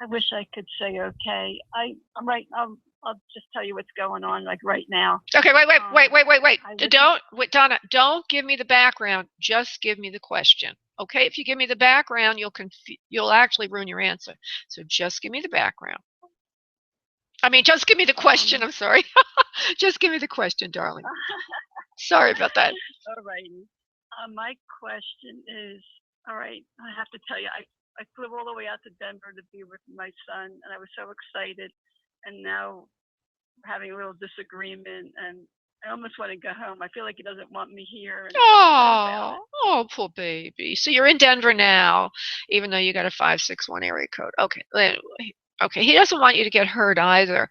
I wish I could say okay. I'm right. I'll just tell you what's going on, like right now. Okay, wait. Donna, don't give me the background. Just give me the question. Okay, if you give me the background, you'll actually ruin your answer. So just give me the background. I mean, just give me the question. I'm sorry. Just give me the question, darling. Sorry about that. All righty. My question is, all right, I have to tell you, I flew all the way out to Denver to be with my son, and I was so excited. And now we're having a little disagreement, and I almost want to go home. I feel like he doesn't want me here. Oh, poor baby. So you're in Denver now, even though you got a 561 area code. Okay. Okay. He doesn't want you to get hurt either.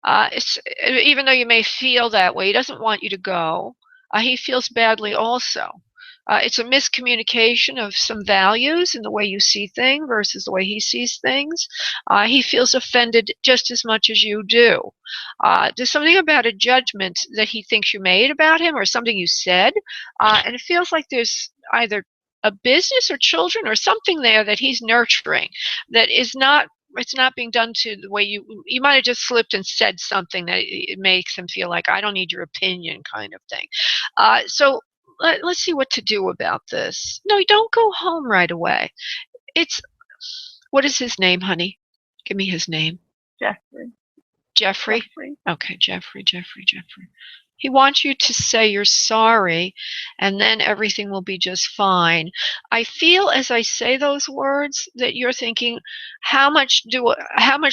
Even though you may feel that way, he doesn't want you to go. He feels badly also. It's a miscommunication of some values in the way you see things versus the way he sees things. He feels offended just as much as you do. There's something about a judgment that he thinks you made about him, or something you said, and it feels like there's either a business or children or something there that he's nurturing that is not, it's not being done to the way you might have just slipped and said something that it makes him feel like, I don't need your opinion kind of thing. So let's see what to do about this. No, don't go home right away. What is his name, honey? Give me his name. Jeffrey. Jeffrey? Okay, Jeffrey. He wants you to say you're sorry, and then everything will be just fine. I feel as I say those words that you're thinking, how much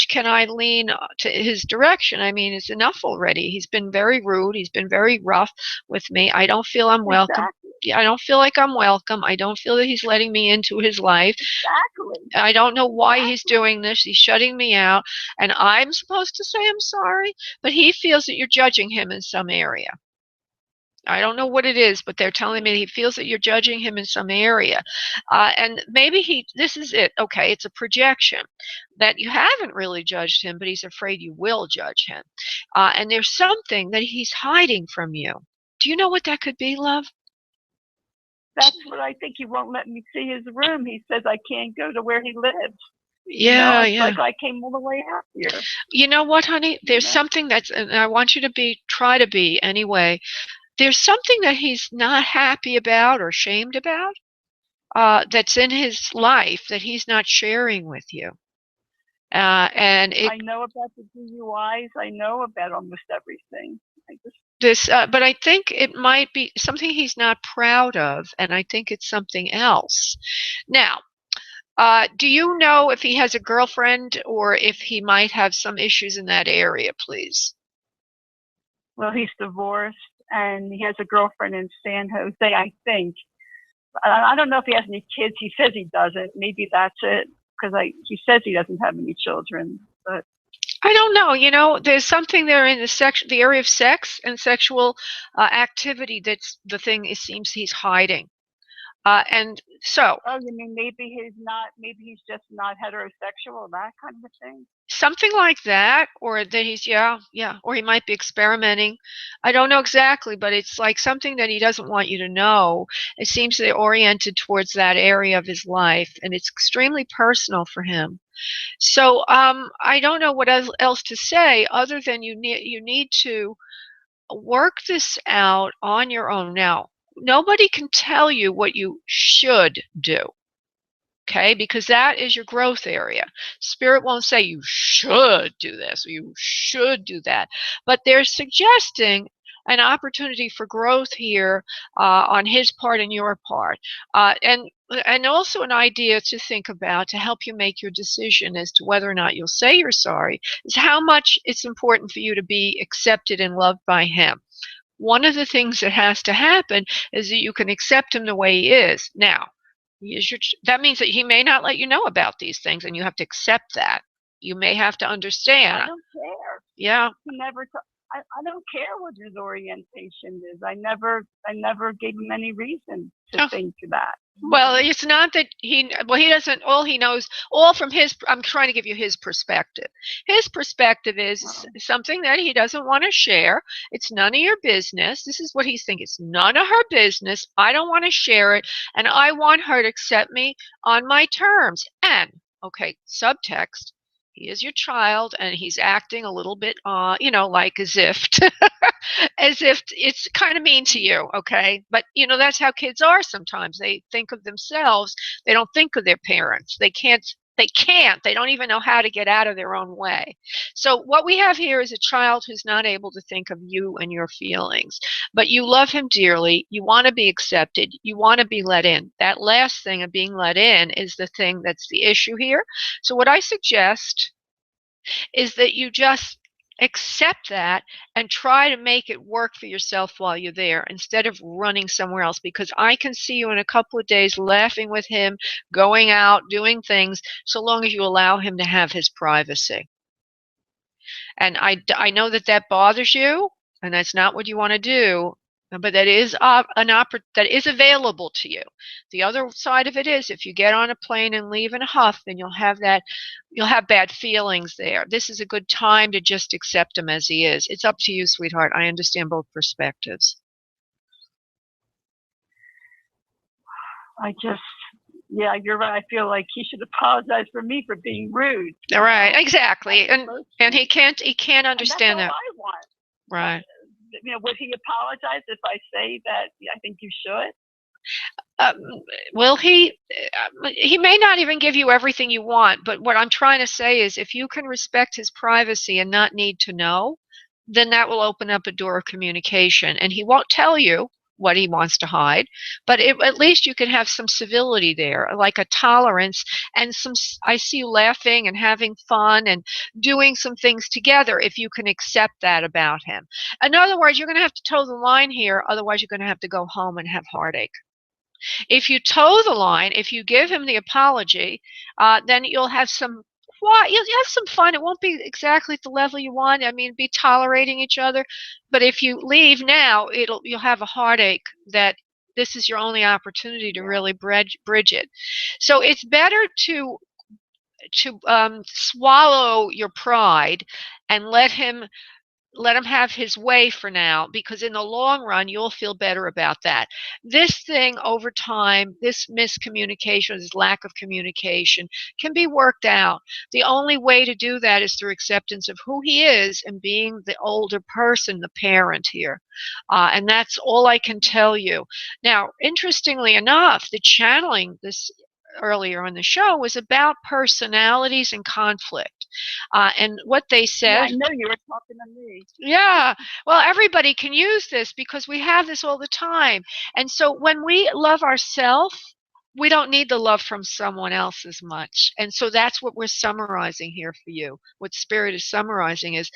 can I lean to his direction? I mean, it's enough already. He's been very rude. He's been very rough with me. I don't feel I'm welcome. Exactly. I don't feel like I'm welcome. I don't feel that he's letting me into his life. Exactly. I don't know why he's doing this. He's shutting me out, and I'm supposed to say I'm sorry, but he feels that you're judging him in some area. I don't know what it is, but they're telling me he feels that you're judging him in some area. And maybe this is it. Okay, it's a projection that you haven't really judged him, but he's afraid you will judge him. And there's something that he's hiding from you. Do you know what that could be, love? That's what I think. He won't let me see his room. He says I can't go to where he lives. Yeah, it's like I came all the way out here. You know what, honey? There's something and I want you to try to be anyway. There's something that he's not happy about or ashamed about that's in his life that he's not sharing with you. I know about the DUIs. I know about almost everything. But I think it might be something he's not proud of, and I think it's something else. Now, do you know if he has a girlfriend or if he might have some issues in that area, please? Well, he's divorced, and he has a girlfriend in San Jose, I think. I don't know if he has any kids. He says he doesn't. Maybe that's it, because he says he doesn't have any children. But I don't know. You know, there's something there in the area of sex and sexual activity that's the thing it seems he's hiding. And so. Oh, you mean maybe he's just not heterosexual, that kind of a thing? Something like that, or that he's, or he might be experimenting. I don't know exactly, but it's like something that he doesn't want you to know. It seems they're oriented towards that area of his life, and it's extremely personal for him. So I don't know what else to say other than you need to work this out on your own. Now, nobody can tell you what you should do. Okay, because that is your growth area. Spirit won't say you should do this or you should do that, but they're suggesting an opportunity for growth here on his part and your part, and also an idea to think about to help you make your decision as to whether or not you'll say you're sorry is how much it's important for you to be accepted and loved by him. One of the things that has to happen is that you can accept him the way he is. Now, that means that he may not let you know about these things, and you have to accept that. You may have to understand. I don't care. Yeah. He never. I don't care what his orientation is. I never gave him any reason to think that. Well, it's not that he doesn't, I'm trying to give you his perspective. His perspective is something that he doesn't want to share. It's none of your business. This is what he's thinking. It's none of her business. I don't want to share it, and I want her to accept me on my terms. And, okay, subtext, he is your child, and he's acting a little bit, like as if it's kind of mean to you, okay? But, that's how kids are sometimes. They think of themselves. They don't think of their parents. They don't even know how to get out of their own way. So what we have here is a child who's not able to think of you and your feelings. But you love him dearly. You want to be accepted. You want to be let in. That last thing of being let in is the thing that's the issue here. So what I suggest is that you just accept that and try to make it work for yourself while you're there instead of running somewhere else, because I can see you in a couple of days laughing with him, going out, doing things, so long as you allow him to have his privacy. And I know that bothers you, and that's not what you want to do, but that is that is available to you. The other side of it is if you get on a plane and leave in a huff, then you'll have bad feelings there. This is a good time to just accept him as he is. It's up to you, sweetheart. I understand both perspectives. Yeah, you're right. I feel like he should apologize for me for being rude. Right, exactly. And he can't understand and that. that's all I want. Right. Would he apologize if I say that I think you should? Will he? He may not even give you everything you want, but what I'm trying to say is if you can respect his privacy and not need to know, then that will open up a door of communication. And he won't tell you what he wants to hide, but at least you can have some civility there, like a tolerance and I see you laughing and having fun and doing some things together if you can accept that about him. In other words, you're going to have to toe the line here, otherwise you're going to have to go home and have heartache. If you toe the line, if you give him the apology, then you'll have some fun. It won't be exactly at the level you want. I mean, be tolerating each other. But if you leave now, you'll have a heartache that this is your only opportunity to really bridge it. So it's better to swallow your pride and let him have his way for now, because in the long run, you'll feel better about that. This thing over time, this miscommunication, this lack of communication can be worked out. The only way to do that is through acceptance of who he is and being the older person, the parent here. And that's all I can tell you. Now, interestingly enough, the channeling this earlier on the show was about personalities and conflict. And what they said. Yeah, I know you were talking to me. Yeah. Well, everybody can use this because we have this all the time. And so when we love ourselves, we don't need the love from someone else as much. And so that's what we're summarizing here for you. What Spirit is summarizing is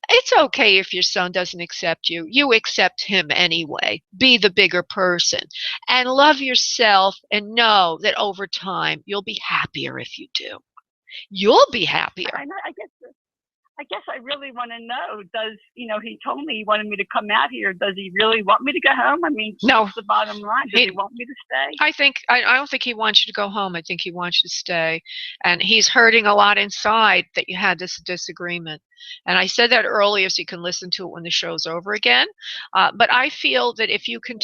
it's okay if your son doesn't accept you. You accept him anyway. Be the bigger person and love yourself and know that over time you'll be happier if you do. You'll be happier. I guess I really want to know, he told me he wanted me to come out here. Does he really want me to go home? I mean, no. What's the bottom line? Does he want me to stay? I don't think he wants you to go home. I think he wants you to stay. And he's hurting a lot inside that you had this disagreement. And I said that earlier so you can listen to it when the show's over again. But I feel that if you can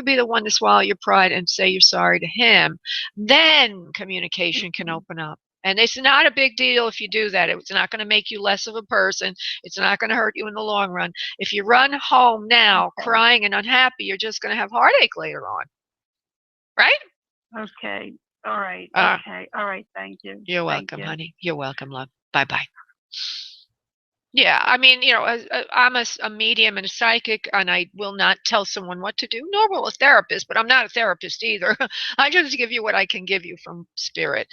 be the one to swallow your pride and say you're sorry to him, then communication can open up. And it's not a big deal if you do that. It's not going to make you less of a person. It's not going to hurt you in the long run. If you run home now crying and unhappy, you're just going to have heartache later on. Right? Okay. All right. Okay. All right. Thank you. You're welcome, honey. You're welcome, love. Bye-bye. Yeah, I mean, I'm a medium and a psychic, and I will not tell someone what to do, nor will a therapist, but I'm not a therapist either. I just give you what I can give you from Spirit.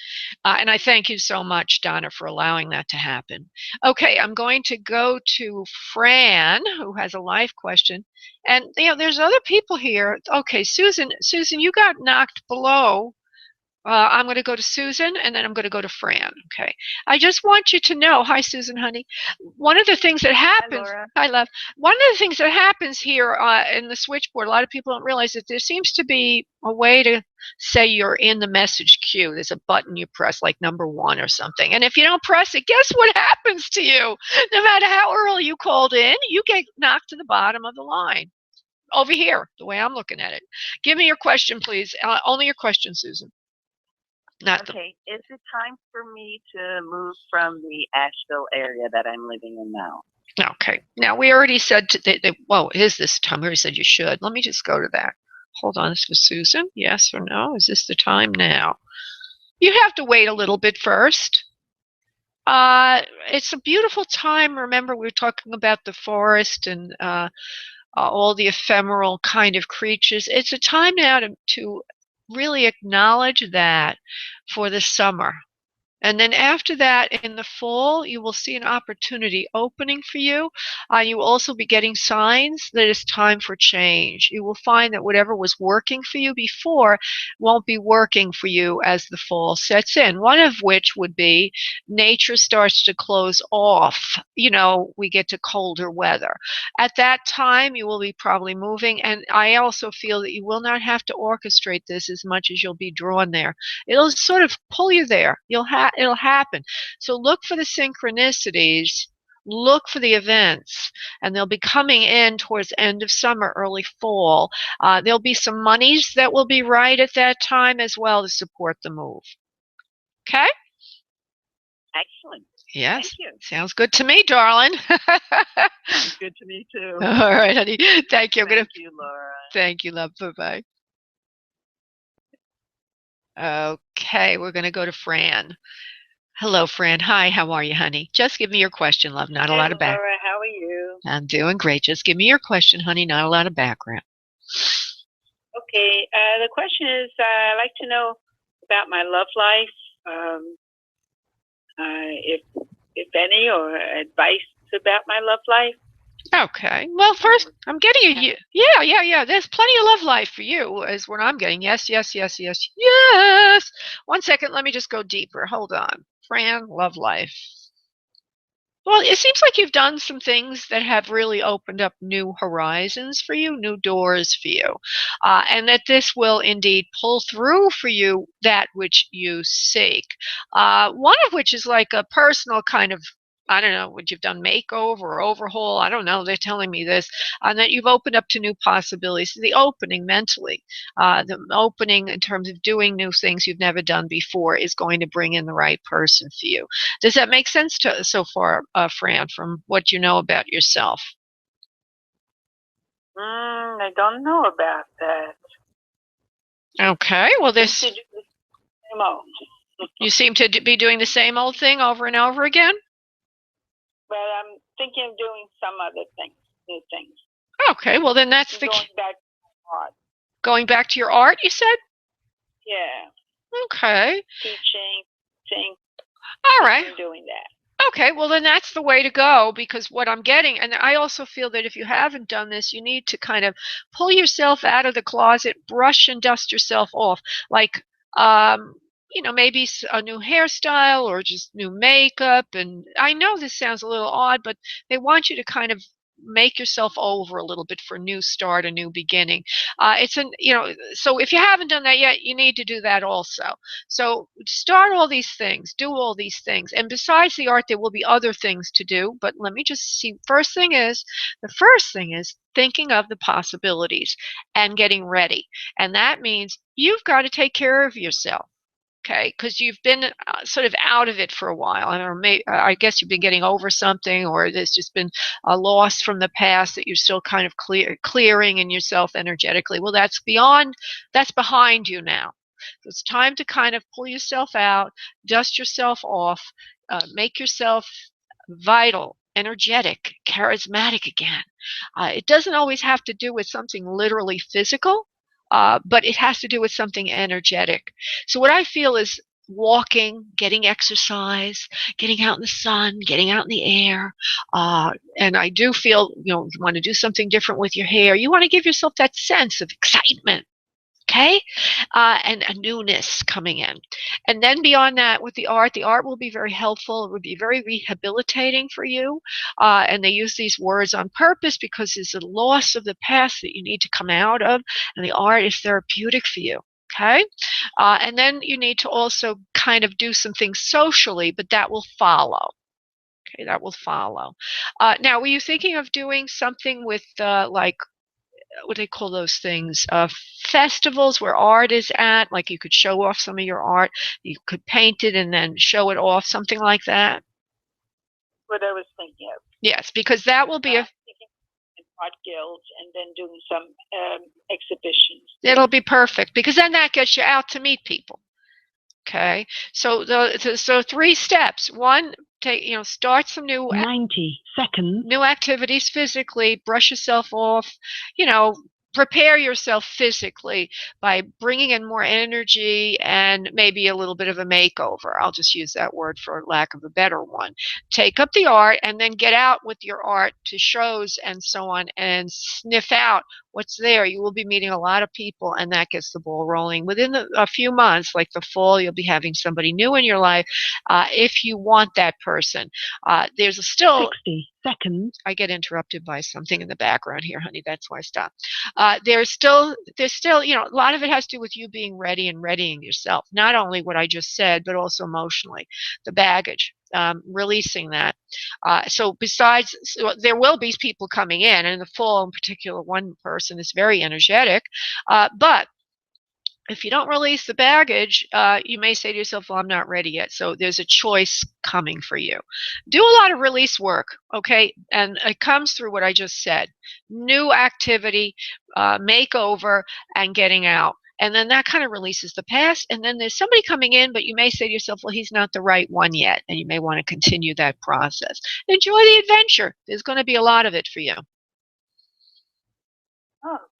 And I thank you so much, Donna, for allowing that to happen. Okay, I'm going to go to Fran, who has a life question. And, there's other people here. Okay, Susan, you got knocked below. I'm going to go to Susan, and then I'm going to go to Fran. Okay. I just want you to know, hi, Susan, honey. One of the things that happens, hi, love. One of the things that happens here in the switchboard, a lot of people don't realize that there seems to be a way to say you're in the message queue. There's a button you press, like number 1 or something. And if you don't press it, guess what happens to you? No matter how early you called in, you get knocked to the bottom of the line. Over here, the way I'm looking at it. Give me your question, please. Only your question, Susan. Okay, is it time for me to move from the Asheville area that I'm living in now? Okay. Now, we already said, is this time? We already said you should. Let me just go to that. Hold on, this was Susan. Yes or no? Is this the time now? You have to wait a little bit first. It's a beautiful time. Remember, we were talking about the forest and all the ephemeral kind of creatures. It's a time now to really acknowledge that for the summer. And then after that, in the fall, you will see an opportunity opening for you. You will also be getting signs that it's time for change. You will find that whatever was working for you before won't be working for you as the fall sets in. One of which would be nature starts to close off. We get to colder weather. At that time, you will be probably moving. And I also feel that you will not have to orchestrate this as much as you'll be drawn there. It'll sort of pull you there. It'll happen. So look for the synchronicities look for the events, and they'll be coming in towards the end of summer, early fall. There'll be some monies that will be right at that time as well to support the move. Okay? Excellent. Yes. Thank you. Sounds good to me, darling. Sounds good to me too. All right, honey. Thank you. Thank you, Laura. Thank you, love. Bye-bye. Okay, we're going to go to Fran. Hello, Fran. Hi, how are you, honey? Just give me your question, love. Not a lot of background. Laura, how are you? I'm doing great. Just give me your question, honey. Not a lot of background. Okay, the question is, I'd like to know about my love life, if any, or advice about my love life. Okay. Well, first, I'm getting a yeah. There's plenty of love life for you, is what I'm getting. Yes. One second. Let me just go deeper. Hold on. Fran, love life. Well, it seems like you've done some things that have really opened up new horizons for you, new doors for you, and that this will indeed pull through for you that which you seek. One of which is like a personal kind of, I don't know, would you've done makeover or overhaul? I don't know. They're telling me this, and that you've opened up to new possibilities. The opening mentally, the opening in terms of doing new things you've never done before is going to bring in the right person for you. Does that make sense so far, Fran, from what you know about yourself? I don't know about that. Okay. Well, this To do the same old. you seem to be doing the same old thing over and over again. But I'm thinking of doing some other things, new things. Okay. Well, then that's the Going back to art. Going back to your art, you said? Yeah. Okay. Teaching. All right. I'm doing that. Okay, well then that's the way to go, because what I'm getting, and I also feel that if you haven't done this, you need to kind of pull yourself out of the closet, brush and dust yourself off, like maybe a new hairstyle or just new makeup. And I know this sounds a little odd, but they want you to kind of make yourself over a little bit for a new start, a new beginning. So if you haven't done that yet, you need to do that also. So start all these things, do all these things. And besides the art, there will be other things to do. But let me just see. The first thing is thinking of the possibilities and getting ready. And that means you've got to take care of yourself. Okay, because you've been sort of out of it for a while, I guess you've been getting over something, or there's just been a loss from the past that you're still kind of clearing in yourself energetically. Well, that's behind you now. So it's time to kind of pull yourself out, dust yourself off, make yourself vital, energetic, charismatic again. It doesn't always have to do with something literally physical. But it has to do with something energetic. So what I feel is walking, getting exercise, getting out in the sun, getting out in the air. And I do feel, you want to do something different with your hair. You want to give yourself that sense of excitement. Okay, and a newness coming in. And then beyond that, with the art will be very helpful. It would be very rehabilitating for you. And they use these words on purpose because there's a loss of the past that you need to come out of, and the art is therapeutic for you. Okay, and then you need to also kind of do some things socially, but that will follow. Okay, that will follow. Now, were you thinking of doing something with like, what do they call those things? Festivals where art is at, like you could show off some of your art. You could paint it and then show it off, something like that. What I was thinking of. Yes, because that will be art guilds and then doing some exhibitions. It'll be perfect, because then that gets you out to meet people. Okay, so so 3 steps. One, start some new 90 seconds. New activities physically, brush yourself off, prepare yourself physically by bringing in more energy and maybe a little bit of a makeover. I'll just use that word for lack of a better one. Take up the art and then get out with your art to shows and so on and sniff out what's there. You will be meeting a lot of people, and that gets the ball rolling. Within a few months, like the fall, you'll be having somebody new in your life if you want that person. There's still 60 seconds. I get interrupted by something in the background here, honey. That's why I stopped. There's still, a lot of it has to do with you being ready and readying yourself. Not only what I just said, but also emotionally, the baggage releasing that. So besides, there will be people coming in, and in the fall in particular, one person is very energetic, but if you don't release the baggage, you may say to yourself, well, I'm not ready yet. So there's a choice coming for you. Do a lot of release work, okay? And it comes through what I just said. New activity, makeover, and getting out. And then that kind of releases the past. And then there's somebody coming in, but you may say to yourself, well, he's not the right one yet. And you may want to continue that process. Enjoy the adventure. There's going to be a lot of it for you.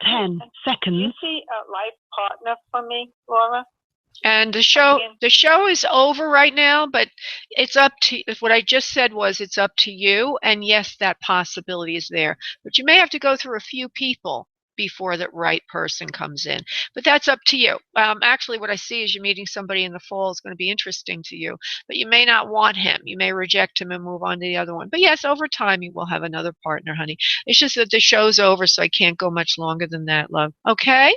10 seconds. Do you see a life partner for me, Laura? And the show is over right now, but it's up to, what I just said was it's up to you. And yes, that possibility is there, but you may have to go through a few people before the right person comes in, but that's up to you. Actually, what I see is you're meeting somebody in the fall is going to be interesting to you, but you may not want him. You may reject him and move on to the other one. But yes, over time, you will have another partner, honey. It's just that the show's over, so I can't go much longer than that, love. Okay?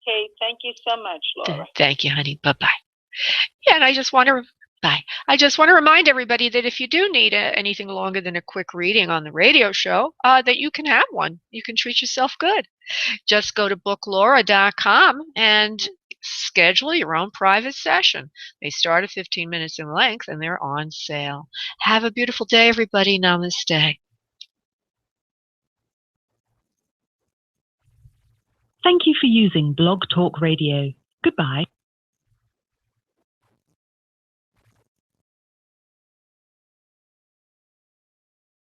Okay, thank you so much, Laura. Thank you, honey. Bye-bye. Yeah, and I just want to remind everybody that if you do need anything longer than a quick reading on the radio show, that you can have one. You can treat yourself good. Just go to booklaura.com and schedule your own private session. They start at 15 minutes in length, and they're on sale. Have a beautiful day, everybody. Namaste. Thank you for using Blog Talk Radio. Goodbye.